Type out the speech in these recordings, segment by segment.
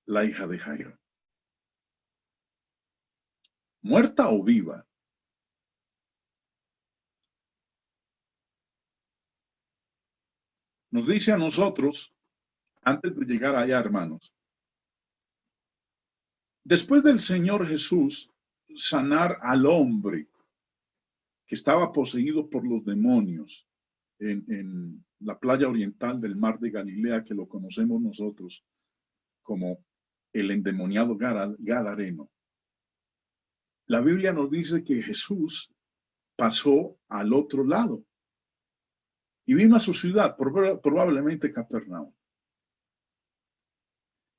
la hija de Jairo. ¿Muerta o viva? Nos dice a nosotros, antes de llegar allá, hermanos, después del Señor Jesús sanar al hombre que estaba poseído por los demonios en la playa oriental del mar de Galilea, que lo conocemos nosotros como el endemoniado Gadareno. La Biblia nos dice que Jesús pasó al otro lado y vino a su ciudad, probablemente Capernaum.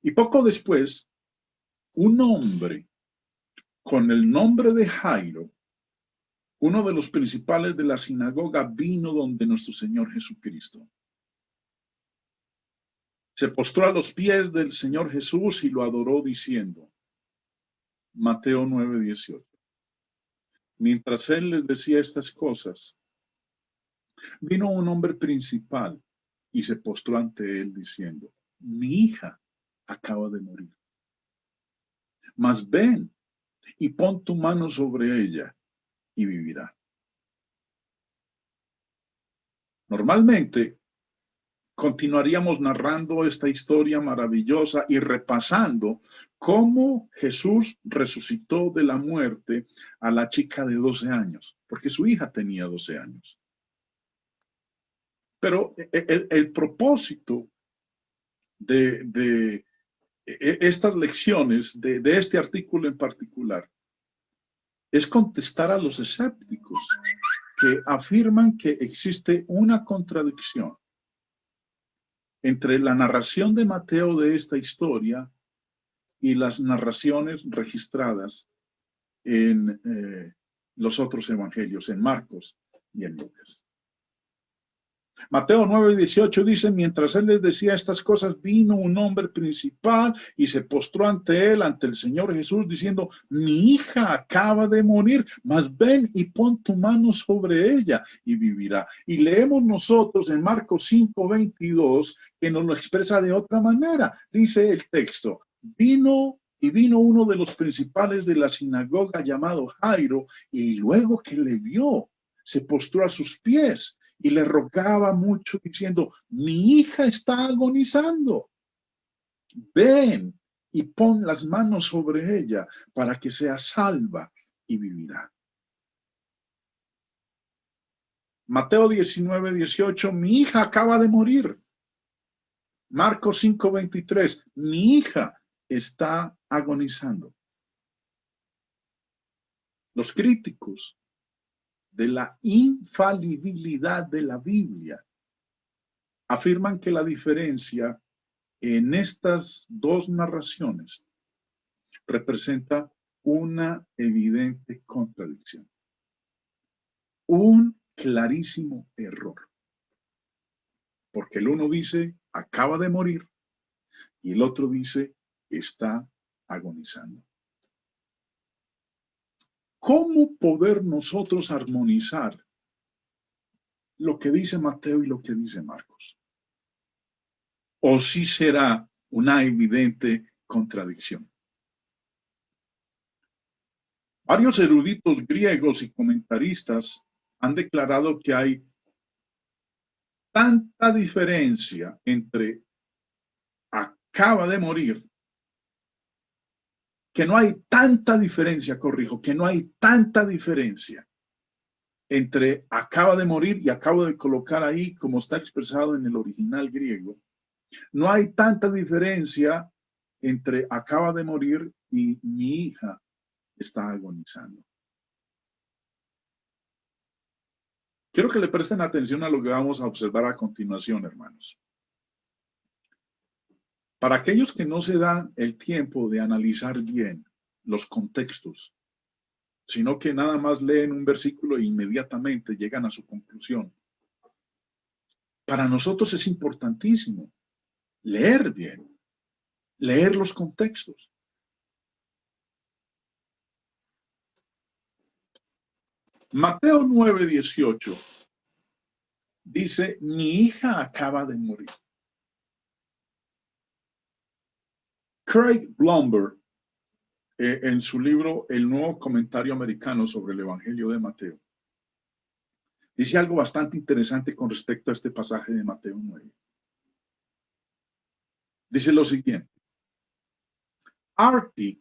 Y poco después, un hombre con el nombre de Jairo, uno de los principales de la sinagoga, vino donde nuestro Señor Jesucristo. Se postró a los pies del Señor Jesús y lo adoró diciendo, Mateo 9:18. Mientras él les decía estas cosas, vino un hombre principal y se postró ante él diciendo, mi hija acaba de morir. Mas ven y pon tu mano sobre ella y vivirá. Normalmente continuaríamos narrando esta historia maravillosa y repasando cómo Jesús resucitó de la muerte a la chica de 12 años, porque su hija tenía 12 años. Pero el propósito de estas lecciones, de este artículo en particular, es contestar a los escépticos que afirman que existe una contradicción entre la narración de Mateo de esta historia y las narraciones registradas en los otros evangelios, en Marcos y en Lucas. Mateo 9:18 dice, mientras él les decía estas cosas, vino un hombre principal y se postró ante él, ante el Señor Jesús, diciendo, mi hija acaba de morir, mas ven y pon tu mano sobre ella y vivirá. Y leemos nosotros en Marcos 5:22 que nos lo expresa de otra manera. Dice el texto, vino uno de los principales de la sinagoga llamado Jairo, y luego que le vio, se postró a sus pies y le rogaba mucho diciendo, mi hija está agonizando. Ven y pon las manos sobre ella para que sea salva y vivirá. Mateo 19:18, mi hija acaba de morir. Marcos 5:23, mi hija está agonizando. Los críticos de la infalibilidad de la Biblia afirman que la diferencia en estas dos narraciones representa una evidente contradicción, un clarísimo error, porque el uno dice acaba de morir y el otro dice está agonizando. ¿Cómo poder nosotros armonizar lo que dice Mateo y lo que dice Marcos? ¿O si será una evidente contradicción? Varios eruditos griegos y comentaristas han declarado que hay tanta diferencia entre acaba de morir, que no hay tanta diferencia, que no hay tanta diferencia entre acaba de morir y acabo de colocar ahí como está expresado en el original griego. No hay tanta diferencia entre acaba de morir y mi hija está agonizando. Quiero que le presten atención a lo que vamos a observar a continuación, hermanos. Para aquellos que no se dan el tiempo de analizar bien los contextos, sino que nada más leen un versículo e inmediatamente llegan a su conclusión, para nosotros es importantísimo leer bien, leer los contextos. Mateo 9:18 dice, mi hija acaba de morir. Craig Blomberg, en su libro El Nuevo Comentario Americano sobre el Evangelio de Mateo, dice algo bastante interesante con respecto a este pasaje de Mateo 9. Dice lo siguiente. Arti,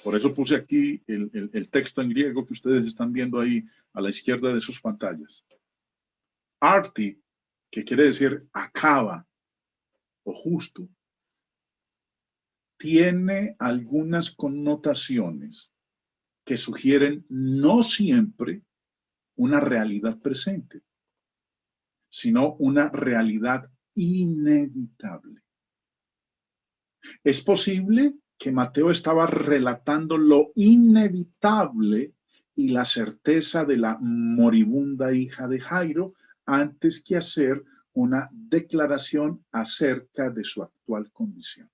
por eso puse aquí el texto en griego que ustedes están viendo ahí a la izquierda de sus pantallas. Arti, que quiere decir acaba o justo, tiene algunas connotaciones que sugieren no siempre una realidad presente, sino una realidad inevitable. Es posible que Mateo estaba relatando lo inevitable y la certeza de la moribunda hija de Jairo antes que hacer una declaración acerca de su actual condición.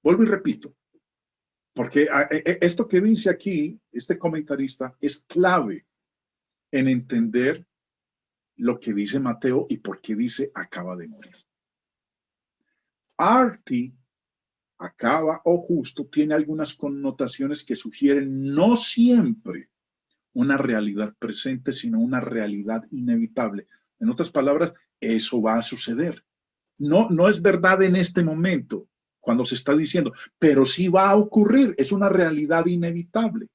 Vuelvo y repito, porque esto que dice aquí, este comentarista, es clave en entender lo que dice Mateo y por qué dice acaba de morir. Arti, acaba o justo, tiene algunas connotaciones que sugieren no siempre una realidad presente, sino una realidad inevitable. En otras palabras, eso va a suceder. No es verdad en este momento, cuando se está diciendo, pero sí va a ocurrir, es una realidad inevitable.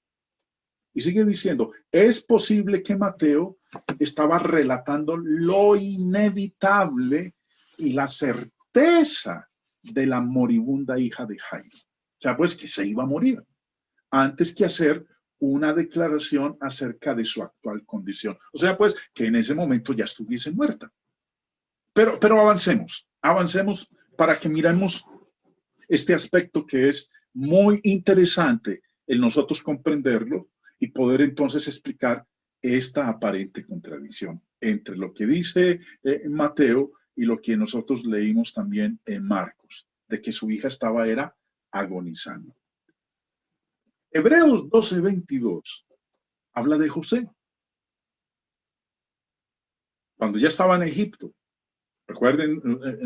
Y sigue diciendo, es posible que Mateo estaba relatando lo inevitable y la certeza de la moribunda hija de Jairo. O sea, pues que se iba a morir antes que hacer una declaración acerca de su actual condición. O sea, pues que en ese momento ya estuviese muerta. Pero avancemos para que miremos este aspecto que es muy interesante en nosotros comprenderlo y poder entonces explicar esta aparente contradicción entre lo que dice Mateo y lo que nosotros leímos también en Marcos, de que su hija era agonizando. Hebreos 12:22 habla de José. Cuando ya estaba en Egipto. Recuerden,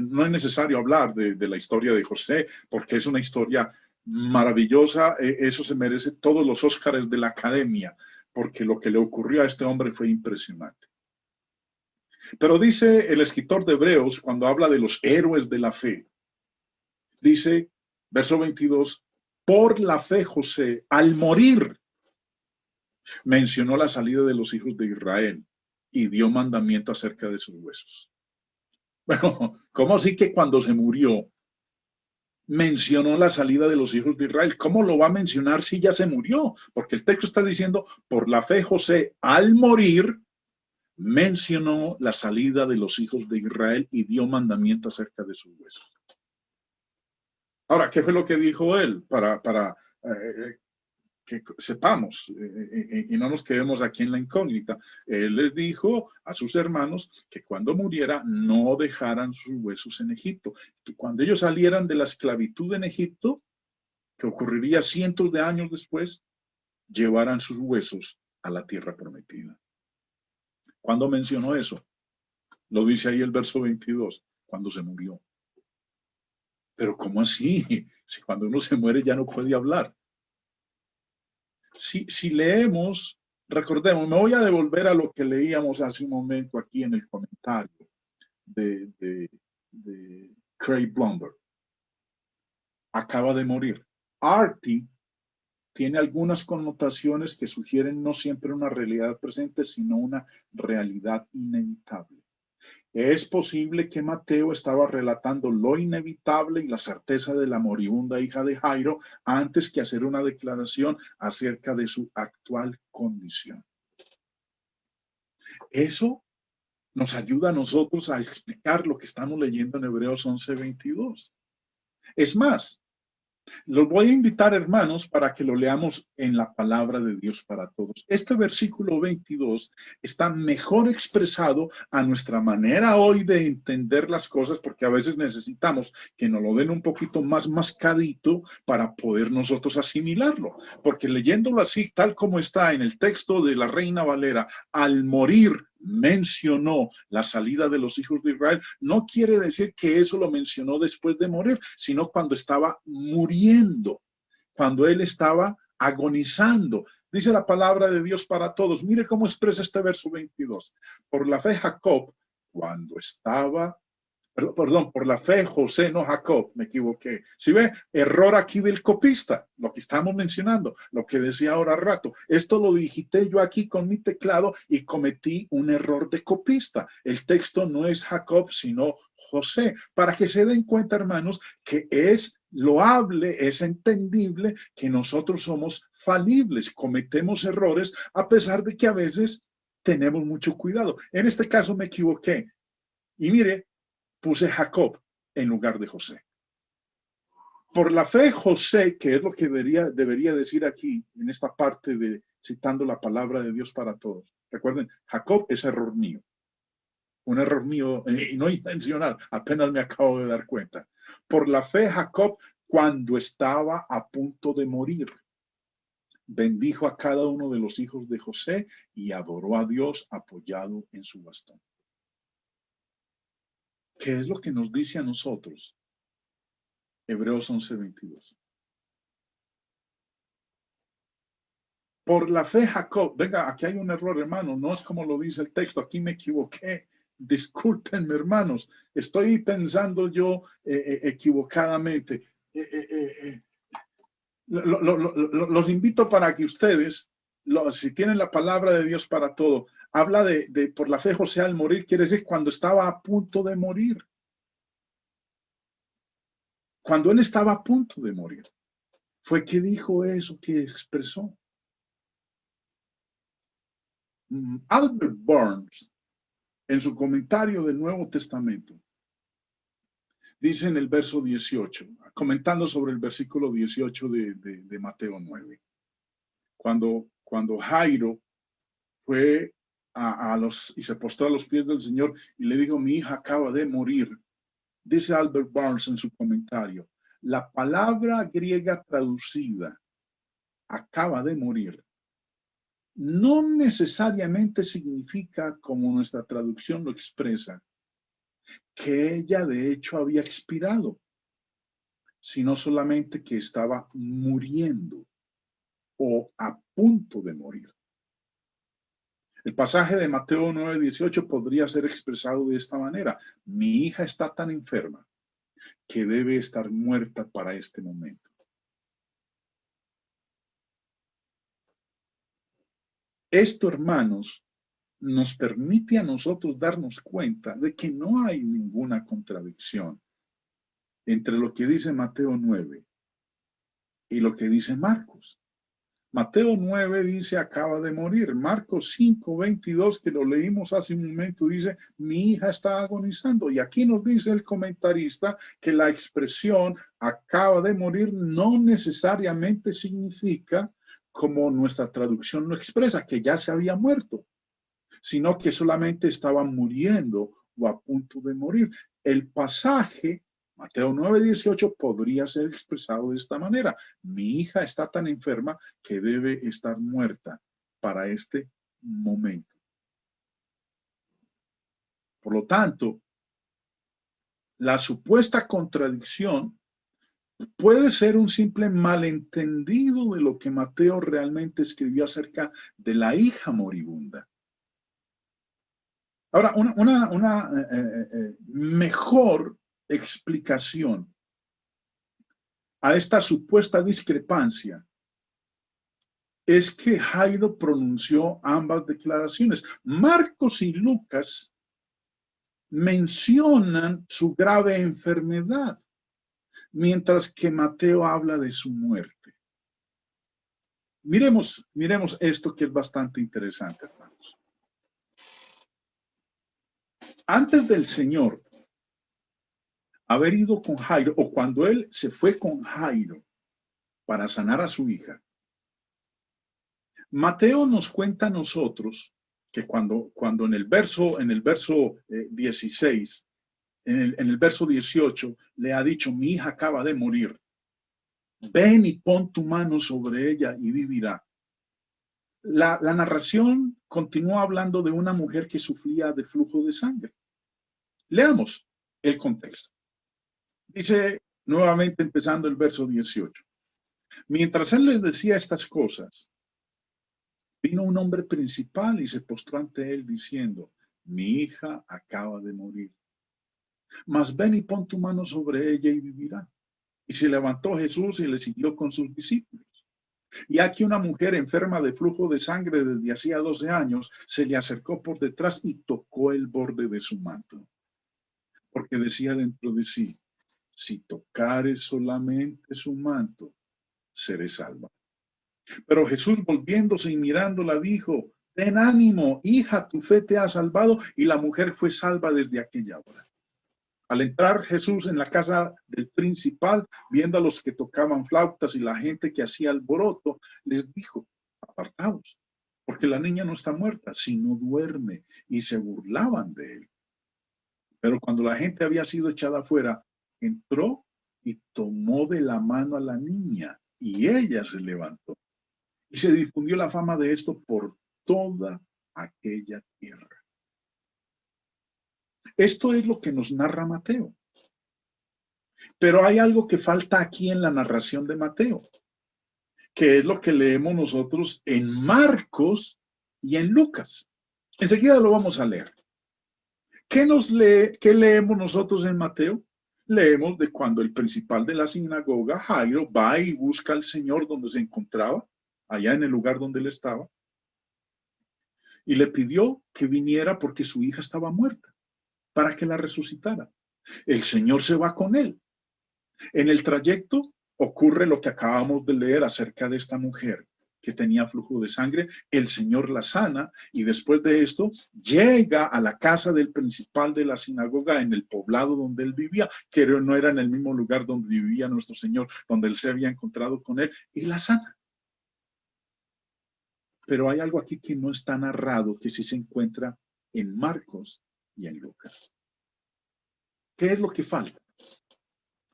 no es necesario hablar de la historia de José, porque es una historia maravillosa. Eso se merece todos los Óscares de la academia, porque lo que le ocurrió a este hombre fue impresionante. Pero dice el escritor de Hebreos, cuando habla de los héroes de la fe, dice, verso 22, por la fe José, al morir, mencionó la salida de los hijos de Israel y dio mandamiento acerca de sus huesos. Bueno, ¿cómo así que cuando se murió mencionó la salida de los hijos de Israel? ¿Cómo lo va a mencionar si ya se murió? Porque el texto está diciendo, por la fe José, al morir, mencionó la salida de los hijos de Israel y dio mandamiento acerca de sus huesos. Ahora, ¿qué fue lo que dijo él? Para que sepamos y no nos quedemos aquí en la incógnita. Él les dijo a sus hermanos que cuando muriera no dejaran sus huesos en Egipto, que cuando ellos salieran de la esclavitud en Egipto, que ocurriría cientos de años después, llevaran sus huesos a la tierra prometida. ¿Cuándo mencionó eso? Lo dice ahí el verso 22, cuando se murió. Pero ¿cómo así? Si cuando uno se muere ya no puede hablar. Si leemos, recordemos, me voy a devolver a lo que leíamos hace un momento aquí en el comentario de Craig Blomberg. Acaba de morir. Arti tiene algunas connotaciones que sugieren no siempre una realidad presente, sino una realidad inevitable. Es posible que Mateo estaba relatando lo inevitable y la certeza de la moribunda hija de Jairo antes que hacer una declaración acerca de su actual condición. Eso nos ayuda a nosotros a explicar lo que estamos leyendo en Hebreos 11:22. Es más, los voy a invitar, hermanos, para que lo leamos en la palabra de Dios para todos. Este versículo 22 está mejor expresado a nuestra manera hoy de entender las cosas, porque a veces necesitamos que nos lo den un poquito más mascadito para poder nosotros asimilarlo. Porque leyéndolo así, tal como está en el texto de la Reina Valera, al morir mencionó la salida de los hijos de Israel, no quiere decir que eso lo mencionó después de morir, sino cuando estaba muriendo, cuando él estaba agonizando. Dice la palabra de Dios para todos. Mire cómo expresa este verso 22. Por la fe Jacob, cuando estaba, perdón, por la fe José, no Jacob, me equivoqué. Si ve, error aquí del copista, lo que estamos mencionando, lo que decía ahora rato. Esto lo digité yo aquí con mi teclado y cometí un error de copista. El texto no es Jacob, sino José, para que se den cuenta, hermanos, que es loable, es entendible que nosotros somos falibles, cometemos errores, a pesar de que a veces tenemos mucho cuidado. En este caso me equivoqué. Y mire, puse Jacob en lugar de José. Por la fe, José, que es lo que debería decir aquí, en esta parte de citando la palabra de Dios para todos. Recuerden, Jacob es error mío. Un error mío y no intencional, apenas me acabo de dar cuenta. Por la fe, Jacob, cuando estaba a punto de morir, bendijo a cada uno de los hijos de José y adoró a Dios apoyado en su bastón. ¿Qué es lo que nos dice a nosotros? Hebreos 11:22. Por la fe Jacob, venga, aquí hay un error, hermano, no es como lo dice el texto, aquí me equivoqué. Discúlpenme, hermanos, estoy pensando yo equivocadamente. Los invito para que ustedes, si tienen la palabra de Dios para todo, habla de por la fe José al morir, quiere decir cuando estaba a punto de morir. Cuando él estaba a punto de morir, fue que dijo eso, que expresó. Albert Barnes, en su comentario del Nuevo Testamento, dice en el verso 18, comentando sobre el versículo 18 de Mateo 9, cuando Jairo fue y se postró a los pies del Señor y le dijo, mi hija acaba de morir. Dice Albert Barnes en su comentario, la palabra griega traducida, acaba de morir, no necesariamente significa, como nuestra traducción lo expresa, que ella de hecho había expirado, sino solamente que estaba muriendo o a punto de morir. El pasaje de Mateo 9:18 podría ser expresado de esta manera. Mi hija está tan enferma que debe estar muerta para este momento. Esto, hermanos, nos permite a nosotros darnos cuenta de que no hay ninguna contradicción entre lo que dice Mateo 9 y lo que dice Marcos. Mateo 9 dice acaba de morir. Marcos 5:22, que lo leímos hace un momento, dice mi hija está agonizando. Y aquí nos dice el comentarista que la expresión acaba de morir no necesariamente significa, como nuestra traducción lo expresa, que ya se había muerto, sino que solamente estaba muriendo o a punto de morir. El pasaje Mateo 9:18 podría ser expresado de esta manera. Mi hija está tan enferma que debe estar muerta para este momento. Por lo tanto, la supuesta contradicción puede ser un simple malentendido de lo que Mateo realmente escribió acerca de la hija moribunda. Ahora, una mejor explicación a esta supuesta discrepancia es que Jairo pronunció ambas declaraciones. Marcos y Lucas mencionan su grave enfermedad, mientras que Mateo habla de su muerte. Miremos esto que es bastante interesante, hermanos. Antes del Señor haber ido con Jairo, o cuando él se fue con Jairo para sanar a su hija, Mateo nos cuenta a nosotros que cuando en el verso 16, en el verso 18, le ha dicho, mi hija acaba de morir, ven y pon tu mano sobre ella y vivirá. La narración continúa hablando de una mujer que sufría de flujo de sangre. Leamos el contexto. Dice nuevamente empezando el verso 18. Mientras él les decía estas cosas, vino un hombre principal y se postró ante él diciendo, mi hija acaba de morir. Mas ven y pon tu mano sobre ella y vivirá. Y se levantó Jesús y le siguió con sus discípulos. Y aquí una mujer enferma de flujo de sangre desde hacía 12 años se le acercó por detrás y tocó el borde de su manto. Porque decía dentro de sí, si tocare solamente su manto, seré salva. Pero Jesús volviéndose y mirándola dijo, ten ánimo, hija, tu fe te ha salvado. Y la mujer fue salva desde aquella hora. Al entrar Jesús en la casa del principal, viendo a los que tocaban flautas y la gente que hacía alboroto, les dijo, apartaos, porque la niña no está muerta, sino duerme. Y se burlaban de él. Pero cuando la gente había sido echada afuera, entró y tomó de la mano a la niña, y ella se levantó. Y se difundió la fama de esto por toda aquella tierra. Esto es lo que nos narra Mateo. Pero hay algo que falta aquí en la narración de Mateo, que es lo que leemos nosotros en Marcos y en Lucas. Enseguida lo vamos a leer. ¿Qué leemos nosotros en Mateo? Leemos de cuando el principal de la sinagoga, Jairo, va y busca al Señor donde se encontraba, allá en el lugar donde él estaba, y le pidió que viniera porque su hija estaba muerta, para que la resucitara. El Señor se va con él. En el trayecto ocurre lo que acabamos de leer acerca de esta mujer que tenía flujo de sangre. El Señor la sana y después de esto llega a la casa del principal de la sinagoga en el poblado donde él vivía, que no era en el mismo lugar donde vivía nuestro Señor, donde él se había encontrado con él, y la sana. Pero hay algo aquí que no está narrado, que sí se encuentra en Marcos y en Lucas. ¿Qué es lo que falta?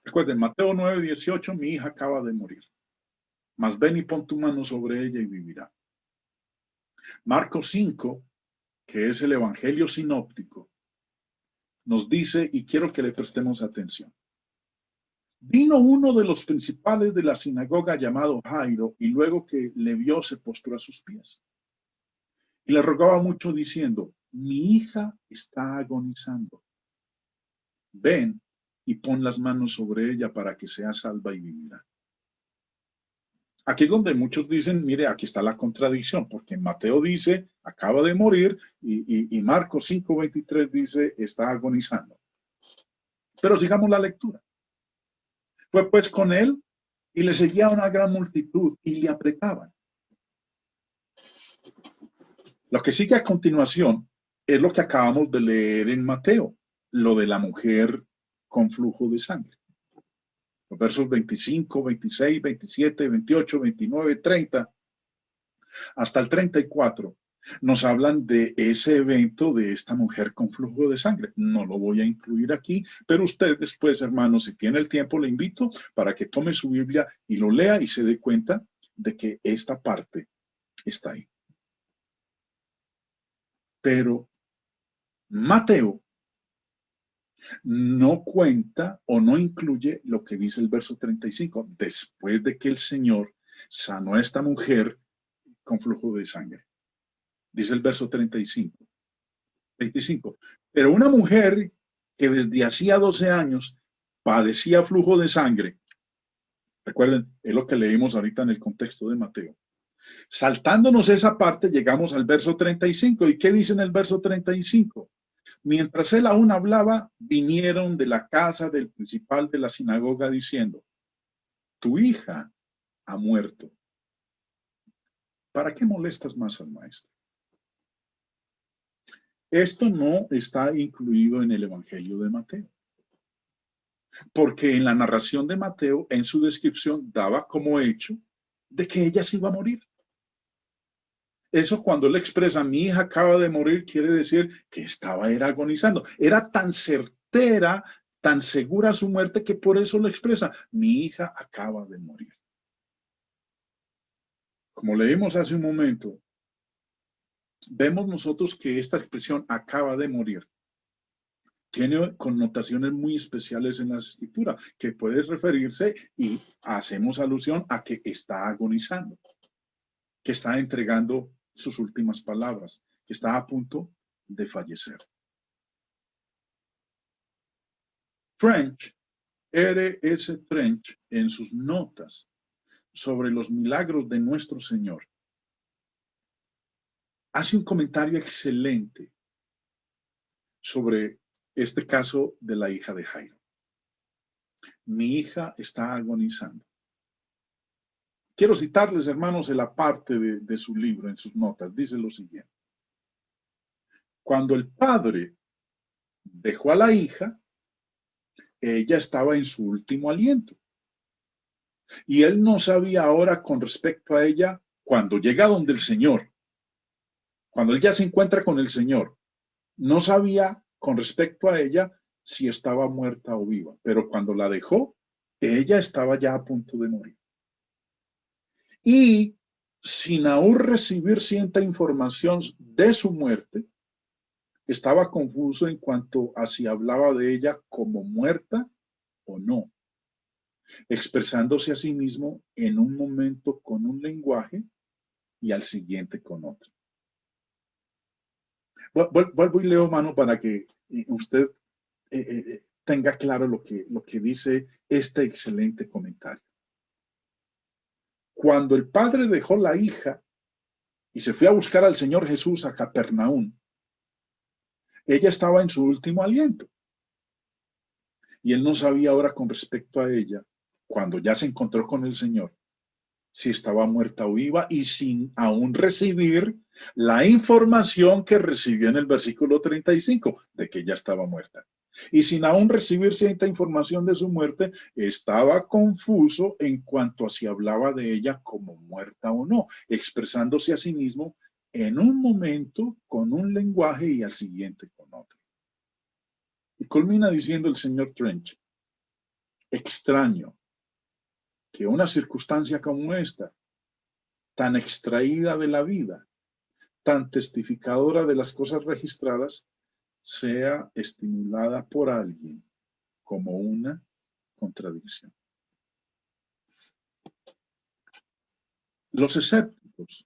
Recuerden, Mateo 9:18, mi hija acaba de morir. Mas ven y pon tu mano sobre ella y vivirá. Marcos 5, que es el evangelio sinóptico, nos dice, y quiero que le prestemos atención. Vino uno de los principales de la sinagoga llamado Jairo, y luego que le vio se postró a sus pies. Y le rogaba mucho diciendo, mi hija está agonizando. Ven y pon las manos sobre ella para que sea salva y vivirá. Aquí es donde muchos dicen, mire, aquí está la contradicción, porque Mateo dice, acaba de morir, y Marcos 5:23 dice, está agonizando. Pero sigamos la lectura. Fue pues con él y le seguía una gran multitud y le apretaban. Lo que sigue a continuación es lo que acabamos de leer en Mateo, lo de la mujer con flujo de sangre. Los versos 25, 26, 27, 28, 29, 30, hasta el 34, nos hablan de ese evento de esta mujer con flujo de sangre. No lo voy a incluir aquí, pero usted después, hermanos, si tiene el tiempo, le invito para que tome su Biblia y lo lea y se dé cuenta de que esta parte está ahí. Pero Mateo no cuenta o no incluye lo que dice el verso 35, después de que el Señor sanó a esta mujer con flujo de sangre. Dice el verso 25. Pero una mujer que desde hacía 12 años padecía flujo de sangre, recuerden, es lo que leímos ahorita en el contexto de Mateo. Saltándonos esa parte, llegamos al verso 35. ¿Y qué dice en el verso 35? Mientras él aún hablaba, vinieron de la casa del principal de la sinagoga diciendo, tu hija ha muerto. ¿Para qué molestas más al maestro? Esto no está incluido en el Evangelio de Mateo, porque en la narración de Mateo, en su descripción, daba como hecho de que ella se iba a morir. Eso cuando él expresa, mi hija acaba de morir, quiere decir que era agonizando. Era tan certera, tan segura su muerte, que por eso lo expresa, mi hija acaba de morir. Como leímos hace un momento, vemos nosotros que esta expresión acaba de morir tiene connotaciones muy especiales en la escritura, que puede referirse y hacemos alusión a que está agonizando, que está entregando sus últimas palabras, que está a punto de fallecer. Trench, R.S. Trench, en sus notas sobre los milagros de nuestro Señor, hace un comentario excelente sobre este caso de la hija de Jairo. Mi hija está agonizando. Quiero citarles, hermanos, en la parte de su libro, en sus notas. Dice lo siguiente. Cuando el padre dejó a la hija, ella estaba en su último aliento. Y él no sabía ahora con respecto a ella cuando llega donde el Señor, cuando él ya se encuentra con el Señor, no sabía con respecto a ella si estaba muerta o viva, pero cuando la dejó, ella estaba ya a punto de morir. Y sin aún recibir cierta información de su muerte, estaba confuso en cuanto a si hablaba de ella como muerta o no, expresándose a sí mismo en un momento con un lenguaje y al siguiente con otro. Vuelvo y leo, mano, para que usted tenga claro lo que dice este excelente comentario. Cuando el padre dejó la hija y se fue a buscar al Señor Jesús a Capernaum, ella estaba en su último aliento. Y él no sabía ahora con respecto a ella, cuando ya se encontró con el Señor, si estaba muerta o viva, y sin aún recibir la información que recibió en el versículo 35, de que ella estaba muerta. Y sin aún recibir cierta información de su muerte, estaba confuso en cuanto a si hablaba de ella como muerta o no, expresándose a sí mismo en un momento con un lenguaje y al siguiente con otro. Y culmina diciendo el señor Trench, extraño que una circunstancia como esta, tan extraída de la vida, tan testificadora de las cosas registradas, sea estimulada por alguien como una contradicción. Los escépticos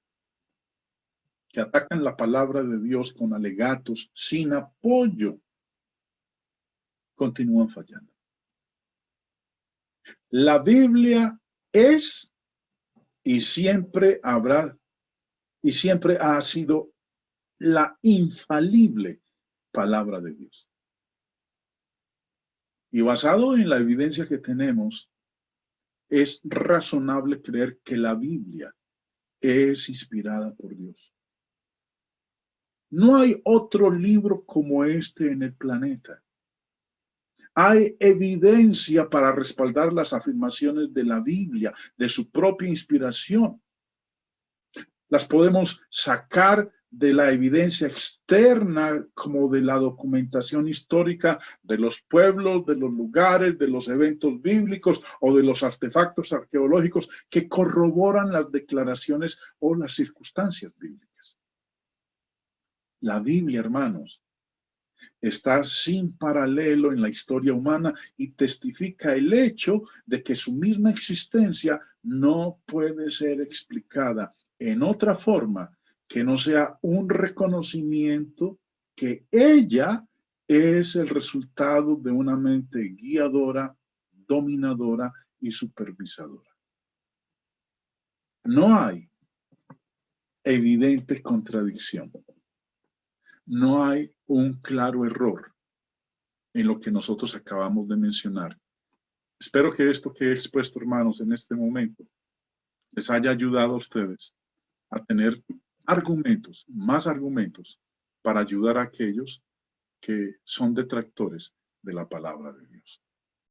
que atacan la palabra de Dios con alegatos sin apoyo continúan fallando. La Biblia es y siempre habrá y siempre ha sido la infalible palabra de Dios. Y basado en la evidencia que tenemos, es razonable creer que la Biblia es inspirada por Dios. No hay otro libro como este en el planeta. Hay evidencia para respaldar las afirmaciones de la Biblia, de su propia inspiración. Las podemos sacar de la evidencia externa como de la documentación histórica de los pueblos, de los lugares, de los eventos bíblicos o de los artefactos arqueológicos que corroboran las declaraciones o las circunstancias bíblicas. La Biblia, hermanos, está sin paralelo en la historia humana y testifica el hecho de que su misma existencia no puede ser explicada en otra forma que no sea un reconocimiento que ella es el resultado de una mente guiadora, dominadora y supervisadora. No hay evidente contradicción. No hay un claro error en lo que nosotros acabamos de mencionar. Espero que esto que he expuesto, hermanos, en este momento, les haya ayudado a ustedes a tener argumentos, más argumentos, para ayudar a aquellos que son detractores de la palabra de Dios.